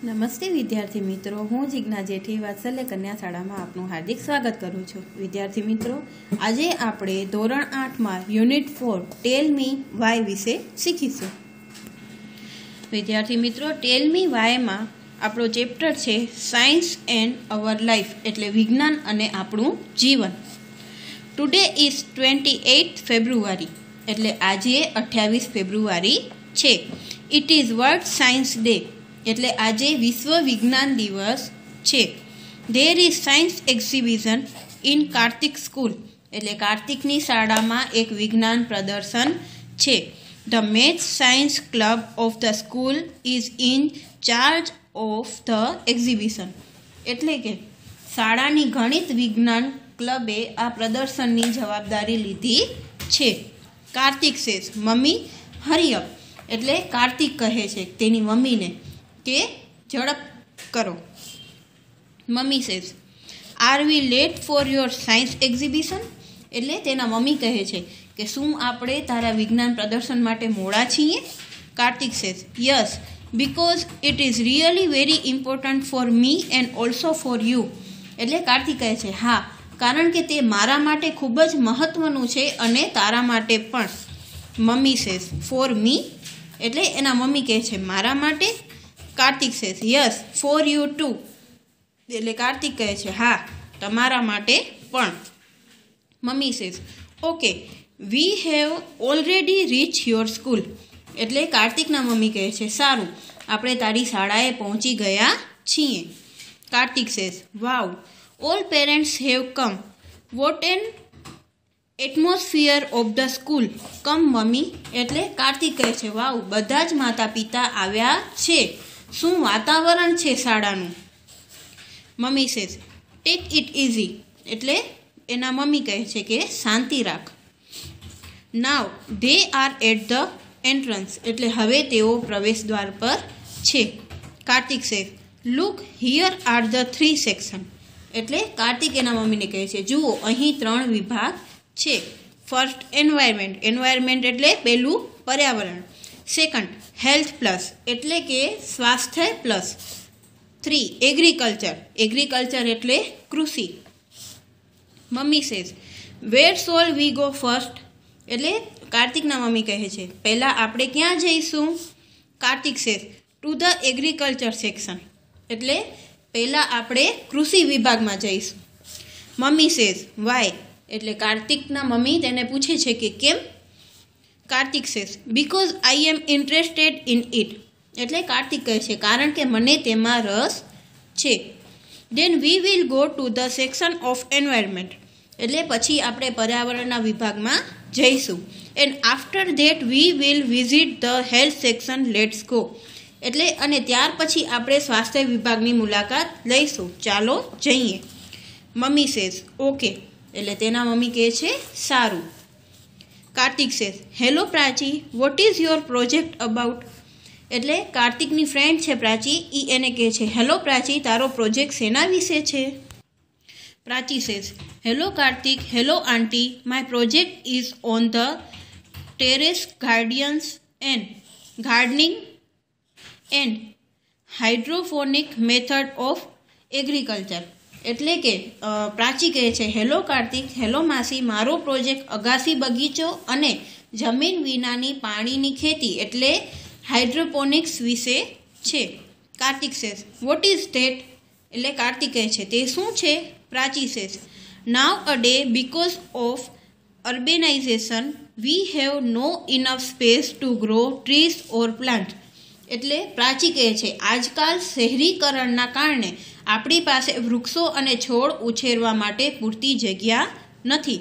નમસ્તે વિદ્યાર્થી મિત્રો, હું જિજ્ઞા જેઠી વાત્સલ્ય કન્યા શાળામાં આપનું હાર્દિક સ્વાગત કરું છું. વિદ્યાર્થી મિત્રો, આજે આપણે ધોરણ 8માં યુનિટ 4 ટેલ મી વાય વિશે શીખીશું. વિદ્યાર્થી મિત્રો, ટેલ મી વાયમાં આપણો ચેપ્ટર છે સાયન્સ એન્ડ અવર લાઈફ, એટલે વિજ્ઞાન અને આપણું જીવન. ટુડે ઇઝ 28 ફેબ્રુઆરી, એટલે આજે 28 ફેબ્રુઆરી છે. It is world science day, એટલે આજે વિશ્વ વિજ્ઞાન દિવસ છે. There is science exhibition in Kartik school, એટલે કાર્તિકની શાળામાં એક વિજ્ઞાન પ્રદર્શન છે. The maths science club of the school is in charge of the exhibition, એટલે કે શાળાની ગણિત વિજ્ઞાન ક્લબે આ પ્રદર્શનની જવાબદારી લીધી છે. Kartik says, mummy hurry up, એટલે કાર્તિક કહે છે તેની મમ્મીને કે ઝડપ કરો. Mummy says, are we late for your science exhibition, એટલે તેના મમ્મી કહે છે કે શું આપણે તારા વિજ્ઞાન પ્રદર્શન માટે મોડા છીએ? Kartik says, yes, because it is really very important for me and also for you, એટલે કાર્તિક કહે છે હા, કારણ કે તે મારા માટે ખૂબ જ મહત્વનું છે અને તારા માટે પણ. મમ્મી સેઝ, ફોર મી, એટલે એના મમ્મી કહે છે મારા માટે. Kartik says, yes, for you too, એટલે કાર્તિક કહે છે હા, તમારા માટે પણ. Mummy says, okay, we have already reach your school, એટલે કાર્તિકના મમ્મી કહે છે સારું, આપણે તારી શાળાએ પહોંચી ગયા છીએ. Kartik says, wow, all parents have come, what an atmosphere of the school come mummy, એટલે કાર્તિક કહે છે વાવ, બધા જ માતા પિતા આવ્યા છે, શું વાતાવરણ છે શાળાનું? Mummy says, take it easy, એટલે એના મમ્મી કહે છે કે શાંતિ રાખ. Now they are at the entrance, એટલે હવે તેઓ પ્રવેશ દ્વાર પર છે. Kartik says, look here are the 3 section, એટલે કાર્તિક એના મમ્મીને કહે છે જુઓ અહીં 3 વિભાગ છે. ફર્સ્ટ એન્વાયરમેન્ટ, એન્વાયરમેન્ટ એટલે પહેલું પર્યાવરણ. સેકન્ડ હેલ્થ પ્લસ, એટલે કે સ્વાસ્થ્ય પ્લસ. 3 એગ્રીકલ્ચર, એગ્રીકલ્ચર એટલે કૃષિ. Mummy says, where shall we go first, એટલે કાર્તિકના મમ્મી કહે છે પહેલાં આપણે ક્યાં જઈશું? Kartik says, to the agriculture section, એટલે પહેલાં આપણે કૃષિ વિભાગમાં જઈશું. મમ્મી સેઝ, વાય, એટલે કાર્તિકના મમ્મી તેને પૂછે છે કે કેમ? Kartik says, because I am interested in it, એટલે કાર્તિક કહે છે કારણ કે મને તેમાં રસ છે. Then we will go to the section of environment, એટલે પછી આપણે પર્યાવરણના વિભાગમાં જઈશું. And after that we will visit the health section, let's go, એટલે અને ત્યાર પછી આપણે સ્વાસ્થ્ય વિભાગની મુલાકાત લઈશું, ચાલો જઈએ. મમ્મી સેઝ, ઓકે, એટલે તેના મમ્મી કહે છે સારું. Kartik says, hello Prachi, vote is your project about, એટલે કાર્તિકની ફ્રેન્ડ છે પ્રાચી, એ એને કહે છે હેલો પ્રાચી, તારો પ્રોજેક્ટ શેના વિશે છે? Prachi says, hello Kartik, hello aunty, my project is on the terrace gardening and hydroponic method of agriculture, એટલે કે પ્રાચી કહે છે હેલો કાર્તિક, હેલો માસી, મારો પ્રોજેક્ટ અગાસી બગીચો અને જમીન વિનાની પાણીની ખેતી એટલે હાઇડ્રોપોનિક્સ વિશે છે. Kartik says, what is that, એટલે કાર્તિક કહે છે તે શું છે? Prachi says, now a day because of urbanization we have no enough space to grow trees or plant, એટલે પ્રાચી કહે છે આજકાલ શહેરીકરણના કારણે આપણી પાસે વૃક્ષો અને છોડ ઉછેરવા માટે પૂરતી જગ્યા નથી.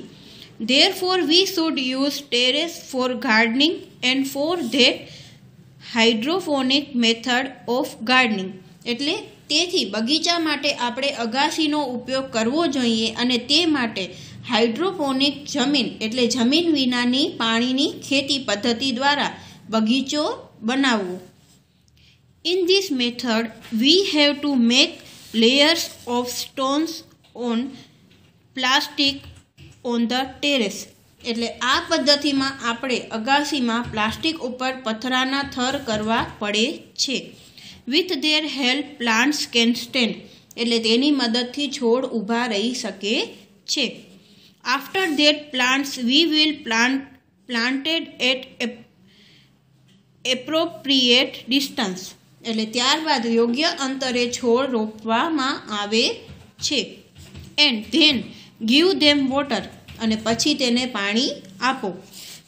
Therefore we should use terrace for gardening and for that hydroponic method of gardening, એટલે તેથી બગીચા માટે આપણે અગાસીનો ઉપયોગ કરવો જોઈએ અને તે માટે હાઇડ્રોપોનિક જમીન એટલે જમીન વિનાની પાણીની ખેતી પદ્ધતિ દ્વારા બગીચો બનાવવો. In this method we have to make layers of stones on plastic on the terrace, એટલે આ પદ્ધતિમાં આપણે અગાસીમાં પ્લાસ્ટિક ઉપર પથરાના થર કરવા પડે છે. With their help plants can stand, એટલે તેની મદદથી છોડ ઊભા રહી શકે છે. After that plants we will planted at appropriate distance, એટલે ત્યારબાદ યોગ્ય અંતરે છોડ રોપવામાં આવે છે. And then give them water, અને પછી તેને પાણી આપો.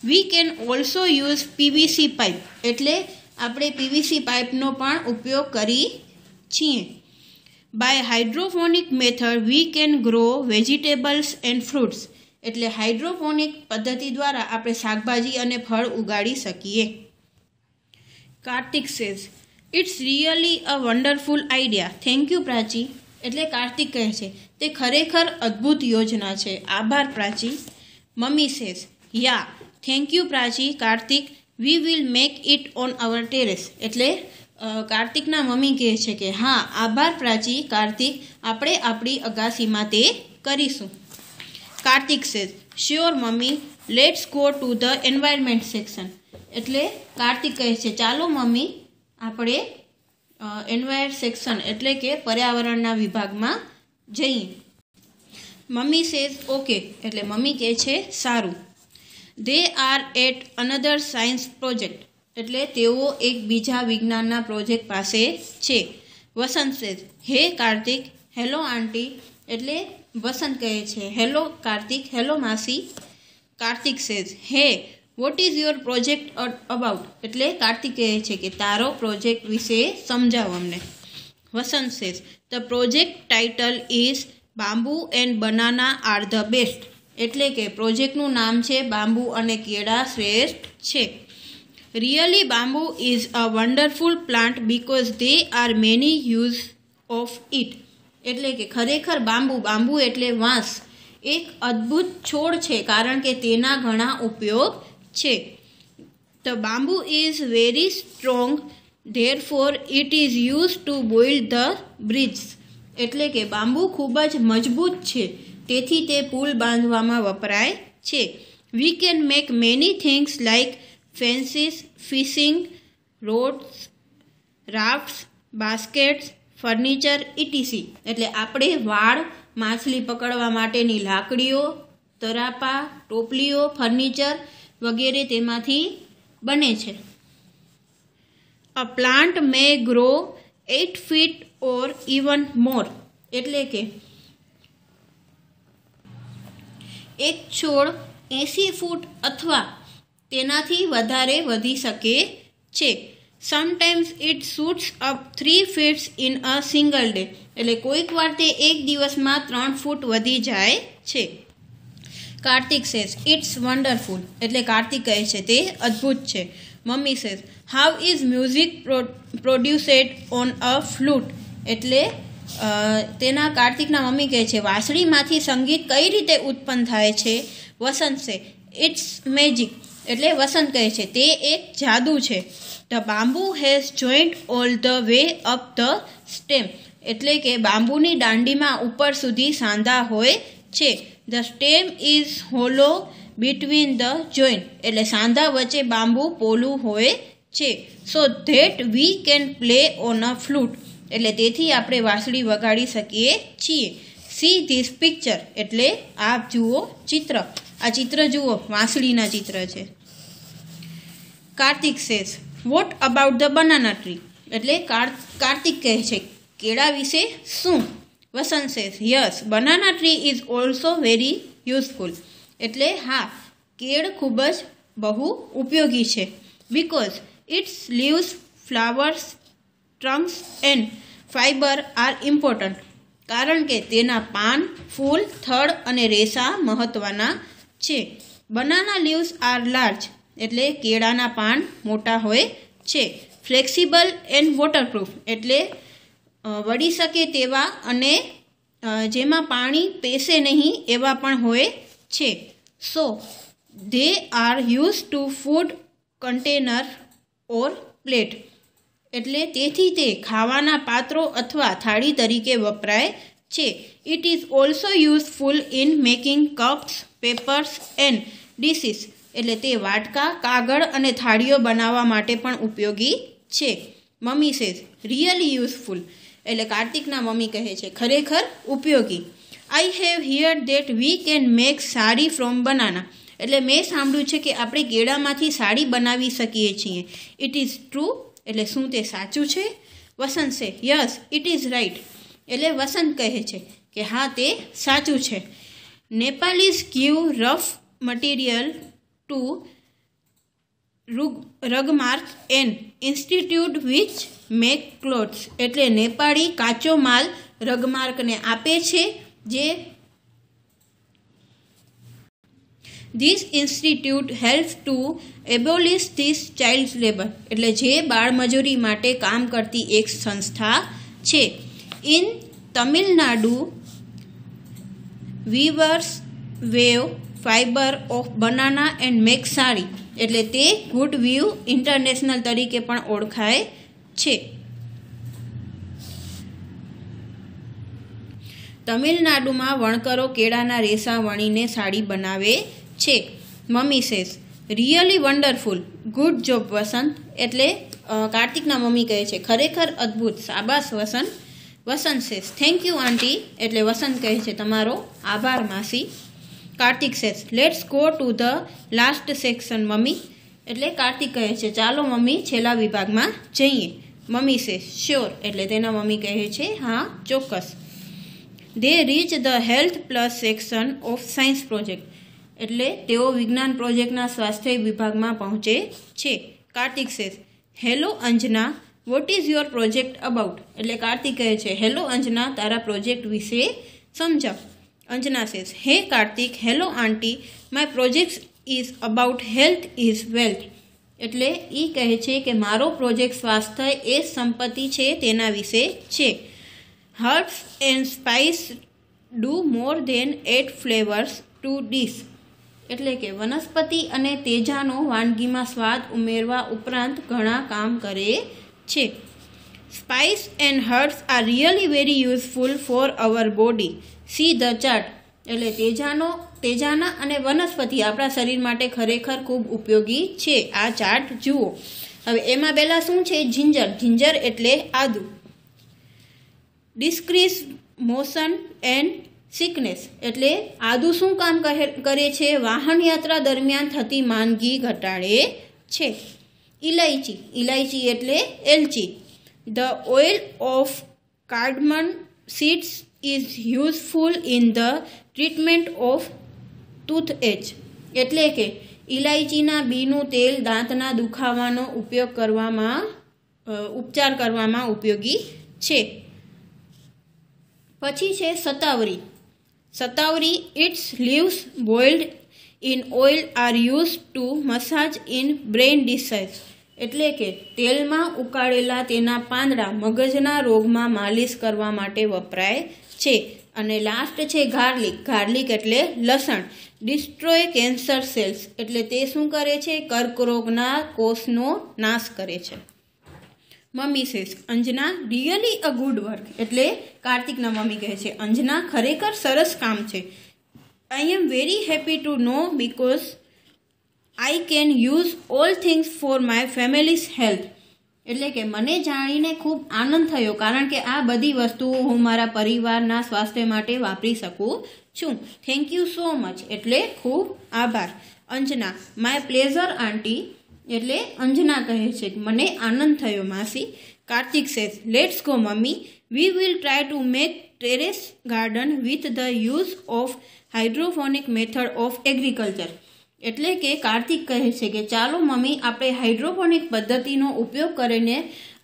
We can also use PVC pipe, એટલે આપણે પીવીસી પાઇપનો પણ ઉપયોગ કરી છીએ. By hydroponic method we can grow vegetables and fruits, એટલે હાઇડ્રોફોનિક પદ્ધતિ દ્વારા આપણે શાકભાજી અને ફળ ઉગાડી શકીએ. Kartik says it's really a wonderful idea, thank you Prachi, એટલે કાર્તિક કહે છે તે ખરેખર અદ્ભુત યોજના છે, આભાર Prachi. Mummy says ya thank you Prachi. Kartik we will make it on our terrace, એટલે કાર્તિકના મમ્મી કહે છે કે હા આભાર પ્રાચી. કાર્તિક આપણે આપણી અગાસીમાં તે કરીશું. Kartik says sure mummy, let's go to the environment section, એટલે કાર્તિક કહે છે ચાલો મમ્મી આપણે એન્વાયર સેક્શન એટલે કે પર્યાવરણના વિભાગમાં જઈએ. મમ્મી સેઝ ઓકે, એટલે મમ્મી કહે છે સારું. They are at another science project, એટલે તેઓ એક બીજા વિજ્ઞાનના પ્રોજેક્ટ પાસે છે. વસંત સેઝ હે કાર્તિક, હેલો આંટી, એટલે વસંત કહે છે હેલો કાર્તિક, હેલો માસી. કાર્તિક સેઝ હે vote is your project about, એટલે કાર્તિક કહે છે કે તારો પ્રોજેક્ટ વિશે સમજાવો અમને. Vasant says the project title is bamboo and banana are the best, એટલે કે પ્રોજેક્ટનું નામ છે બાંબુ અને કેળા શ્રેષ્ઠ છે. Really bamboo is a wonderful plant because they are many use of it, એટલે કે ખરેખર બાંબુ એટલે વાંસ એક અદ્ભુત છોડ છે કારણ કે તેના ઘણા ઉપયોગ છે. The bamboo is very strong therefore it is use to boil the bridges, એટલે કે બાંબુ ખૂબ જ મજબૂત છે તેથી તે પુલ બાંધવામાં વપરાય છે. We can make many things like fences, fishing rods, rafts, baskets, furniture etc, એટલે આપણે વાડ, માછલી પકડવા માટેની લાકડીઓ, તરાપા, ટોપલીઓ, ફર્નિચર વગેરે તેમાંથી બને છે. A plant May grow 8 feet or even more, એટલે કે એક છોડ 80 ફૂટ અથવા તેનાથી વધારે વધી શકે છે. Sometimes it shoots up 3 feet in a single day, એટલે કોઈક વાર તે એક દિવસમાં 3 ફૂટ વધી જાય છે. કાર્તિક સેઝ ઇટ્સ વન્ડરફુલ, એટલે કાર્તિક કહે છે તે અદ્ભુત છે. Mummy says how is music produced on a flute, એટલે તેના કાર્તિકના મમ્મી કહે છે વાંસળીમાંથી સંગીત કઈ રીતે ઉત્પન્ન થાય છે. વસંત સે ઇટ્સ મેજિક, એટલે વસંત કહે છે તે એક જાદુ છે. The bamboo has joint all the way up the stem, એટલે કે બાંબુની દાંડીમાં ઉપર સુધી સાંધા હોય છે. The stem is hollow between the joint, એટલે સાંધા વચ્ચે બાંબુ પોલું હોય છે. So that we can play on a flute, એટલે તેથી આપણે વાંસળી વગાડી શકીએ છીએ. સી ધીસ પિક્ચર, એટલે આપ જુઓ ચિત્ર, આ ચિત્ર જુઓ વાંસળીના ચિત્ર છે. Kartik says what about the banana tree, એટલે કાર્તિક કહે છે કેળા વિશે શું. Vasant says yes banana tree is also very useful, એટલે હા કેળ ખૂબ જ બહુ ઉપયોગી છે. Because its leaves, flowers, trunks and fibre are important, કારણ કે તેના પાન, ફૂલ, થડ અને રેસા મહત્ત્વના છે. બનાના લીવ્સ આર લાર્જ, એટલે કેળાના પાન મોટા હોય છે. ફ્લેક્સિબલ એન્ડ વોટરપ્રૂફ, એટલે વળી શકે તેવા અને જેમાં પાણી પેસે નહીં એવા પણ હોય છે. So they are use to food container or plate, એટલે તેથી તે ખાવાના પાત્રો અથવા થાળી તરીકે વપરાય છે. It is also useful in making cups, papers and dishes, એટલે તે વાટકા, કાગળ અને થાળીઓ બનાવવા માટે પણ ઉપયોગી છે. મમ્મી સેઝ રિયલી યુઝફુલ, એટલે કાર્તિકના મમ્મી કહે છે ખરેખર ઉપયોગી. I have heard that we can make sari from banana, એટલે મેં સાંભળ્યું છે કે આપણે કેળામાંથી સાડી બનાવી શકીએ છીએ. ઇટ ઇઝ ટ્રુ, એટલે શું તે સાચું છે? વસંત say yes it is right, એટલે વસંત કહે છે કે હા તે સાચું છે. Nepalese give rough material to Rugmark an institute which make clothes, એટલે નેપાળી કાચો માલ રગમાર્કને આપે છે જે this institute help to abolish this child labour, એટલે જે બાળમજૂરી માટે કામ કરતી એક સંસ્થા છે. In Tamil Nadu weavers weave fibre of banana and make sari, એટલે તે ગુડ વ્યૂ ઇન્ટરનેશનલ તરીકે પણ ઓળખાય છે. તમિલનાડુમાં વણકરો કેળાના રેસા વણીને સાડી બનાવે છે. Mummy says really wonderful, good job Vasant, એટલે કાર્તિકના મમ્મી કહે છે ખરેખર અદ્ભુત, શાબાશ Vasant. Vasant says thank you aunty, એટલે વસંત કહે છે તમારો આભાર માસી. Kartik says let's go to the last section mummy, એટલે કાર્તિક કહે છે ચાલો મમ્મી છેલ્લા વિભાગમાં જઈએ. મમ્મી સેઝ શ્યોર, એટલે તેના મમ્મી કહે છે હા ચોક્કસ. They reach the health plus section of science project, એટલે તેઓ વિજ્ઞાન પ્રોજેક્ટના સ્વાસ્થ્ય વિભાગમાં પહોંચે છે. Kartik says hello Anjana what is your project about, એટલે કાર્તિક કહે છે હેલો અંજના તારા પ્રોજેક્ટ વિશે સમજાવ. અંજના સેઝ હે Kartik hello aunty my project is about health is wealth, એટલે એ કહે છે કે મારો પ્રોજેક્ટ સ્વાસ્થ્ય એ સંપત્તિ છે તેના વિશે છે. Herbs and spice do more than 8 flavours to dish, એટલે કે વનસ્પતિ અને તેજાનો વાનગીમાં સ્વાદ ઉમેરવા ઉપરાંત ઘણા કામ કરે છે. Spice and herbs are really very useful for hour body, see the chart, એટલે તેજાના અને વનસ્પતિ આપણા શરીર માટે ખરેખર ખૂબ ઉપયોગી છે. આ ચાર્ટ જુઓ. હવે એમાં પહેલાં શું છે? જિંજર. જિંજર એટલે આદુ. ડિસ્ક્રીઝ મોશન એન્ડ સિકનેસ, એટલે આદુ શું કામ કરે છે? વાહન યાત્રા દરમિયાન થતી માંદગી ઘટાડે છે. ઇલાયચી. ઇલાયચી એટલે એલચી. The oil of cardamom seeds is useful in the treatment of toothache, એટલે કે ઇલાયચીના બીનું તેલ દાંતના દુખાવાનો ઉપચાર કરવામાં ઉપયોગી છે. પછી છે સતાવરી. Shatavari its leaves boiled in oil are use to massage in brain disease, એટલે કે તેલમાં ઉકાળેલા તેના પાંદડા મગજના રોગમાં માલિશ કરવા માટે વપરાય છે. અને લાસ્ટ છે ગાર્લિક. ગાર્લિક એટલે લસણ. ડિસ્ટ્રોય કેન્સર સેલ્સ, એટલે તે શું કરે છે? કર્કરોગના કોષનો નાશ કરે છે. Mummy says Anjana really a good work, એટલે કાર્તિકના મમ્મી કહે છે અંજના ખરેખર સરસ કામ છે. I am very happy to know because I can use all things for my family's health, એટલે કે મને જાણીને ખૂબ આનંદ થયો કારણ કે આ બધી વસ્તુઓ હું મારા પરિવારના સ્વાસ્થ્ય માટે વાપરી શકું છું. થેન્ક યુ સો મચ, એટલે ખૂબ આભાર. અંજના માય પ્લેઝર આંટી, એટલે અંજના કહે છે મને આનંદ થયો માસી. Kartik says let's go mummy, we will try to make terrace garden with the use of hydroponic method of agriculture, એટલે કે કાર્તિક કહે છે કે ચાલો મમ્મી આપણે હાઇડ્રોફોનિક પદ્ધતિનો ઉપયોગ કરીને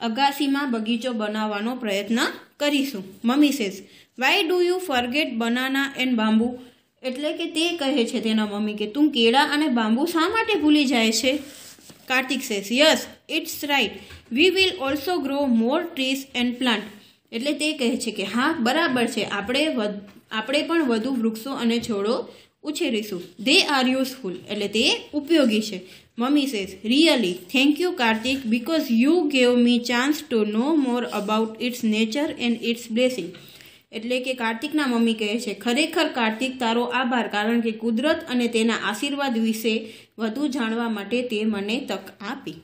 અગાસીમાં બગીચો બનાવવાનો પ્રયત્ન કરીશું. Mummy says why do you forget banana and bamboo, એટલે કે તે કહે છે તેના મમ્મી કે તું કેળા અને બાંબુ શા માટે ભૂલી જાય છે? Kartik says yes it's right we will also grow more trees and plant, એટલે તે કહે છે કે હા બરાબર છે, આપણે પણ વધુ વૃક્ષો અને છોડો ઉછેરીશું. દે આર યુઝફુલ, એટલે તે ઉપયોગી છે. Mummy says really thank you Kartik because you gave me chance to know more about its nature and its blessing, એટલે કે કાર્તિકના મમ્મી કહે છે ખરેખર કાર્તિક તારો આભાર કારણ કે કુદરત અને તેના આશીર્વાદ વિશે વધુ જાણવા માટે તે મને તક આપી.